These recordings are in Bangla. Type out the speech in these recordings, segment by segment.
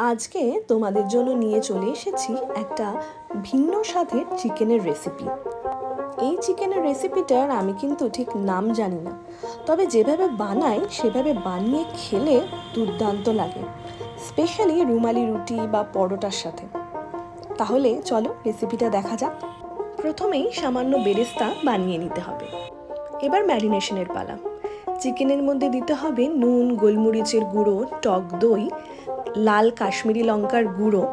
আজকে তোমাদের জন্য নিয়ে চলে এসেছি একটা ভিন্ন স্বাদের চিকেনের রেসিপি। এই চিকেনের রেসিপিটার আমি কিন্তু ঠিক নাম জানি না, তবে যেভাবে বানাই সেভাবে বানিয়ে খেলে দুর্দান্ত লাগে, স্পেশালি রুমালি রুটি বা পরোটার সাথে। তাহলে চলো রেসিপিটা দেখা যাক। প্রথমেই সামান্য বেরেস্তা বানিয়ে নিতে হবে। এবার ম্যারিনেশনের পালা। চিকেনের মধ্যে দিতে হবে নুন, গোলমরিচের গুঁড়ো, টক দই, লাল কাশ্মীরি লঙ্কার গুঁড়ো,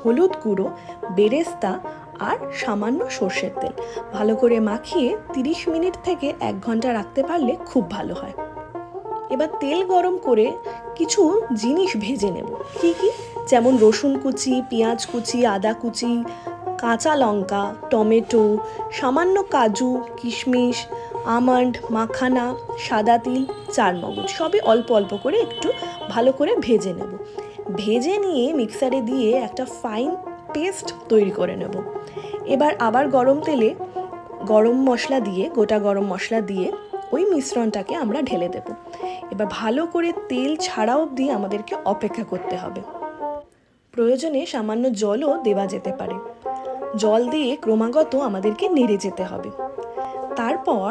হলুদ গুঁড়ো, বেরেস্তা আর সামান্য সর্ষের তেল। ভালো করে মাখিয়ে 30 মিনিট থেকে 1 ঘন্টা রাখতে পারলে খুব ভালো হয়। এবার তেল গরম করে কিছু জিনিস ভেজে নেব। কি কি? যেমন রসুন কুচি, পেঁয়াজ কুচি, আদা কুচি, কাঁচা লঙ্কা, টমেটো, সামান্য কাজু, কিশমিশ, আমন্ড, মাখানা, সাদা তিল, চারমগজ, সবই অল্প অল্প করে একটু ভালো করে ভেজে নেব। ভেজে নিয়ে মিক্সারে দিয়ে একটা ফাইন পেস্ট তৈরি করে নেব। এবার আবার গরম তেলে গোটা গরম মশলা দিয়ে ওই মিশ্রণটাকে আমরা ঢেলে দেব। এবার ভালো করে তেল ছাড়া অবধি আমাদেরকে অপেক্ষা করতে হবে। প্রয়োজনে সামান্য জলও দেওয়া যেতে পারে। জল দিয়ে ক্রমাগত আমাদেরকে নেড়ে যেতে হবে। তারপর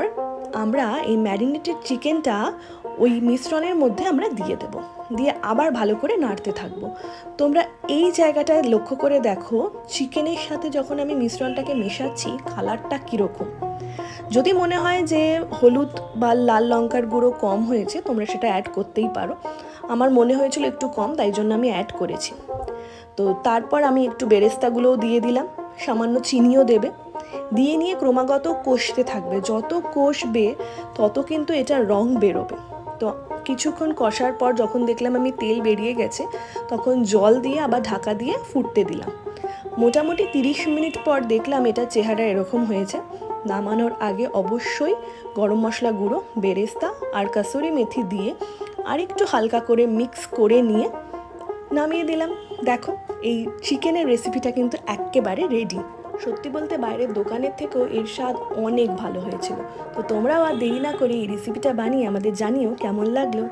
আমরা এই ম্যারিনেটেড চিকেনটা ওই মিশ্রণের মধ্যে আমরা দিয়ে দেব, দিয়ে আবার ভালো করে নাড়তে থাকবো। তোমরা এই জায়গাটায় লক্ষ্য করে দেখো, চিকেনের সাথে যখন আমি মিশ্রণটাকে মেশাচ্ছি কালারটা কীরকম। যদি মনে হয় যে হলুদ বা লাল লঙ্কার গুঁড়ো কম হয়েছে, তোমরা সেটা অ্যাড করতেই পারো। আমার মনে হয়েছিল একটু কম, তাই জন্য আমি অ্যাড করেছি। তো তারপর আমি একটু বেরেস্তাগুলোও দিয়ে দিলাম, সামান্য চিনিও দেবে, দিয়ে নিয়ে ক্রমাগত কষতে থাকবে। যত কষবে তত কিন্তু এটা রং বেরোবে। তো কিছুক্ষণ কষার পর যখন দেখলাম আমি তেল বেরিয়ে গেছে, তখন জল দিয়ে আবার ঢাকা দিয়ে ফুটতে দিলাম। মোটামুটি 30 মিনিট পর দেখলাম এটা চেহারা এরকম হয়েছে। নামানোর আগে অবশ্যই গরম মশলা গুঁড়ো, বেরেস্তা আর কাসুরি মেথি দিয়ে আরেকটু হালকা করে মিক্স করে নিয়ে নামিয়ে দিলাম। দেখো, এই চিকেনের রেসিপিটা কিন্তু একেবারে রেডি। সত্যি বলতে বাইরের দোকানের থেকেও এর স্বাদ অনেক ভালো হয়েছিল। তো তোমরাও আর দেরি না করে এই রেসিপিটা বানিয়ে আমাদের জানিও কেমন লাগলো।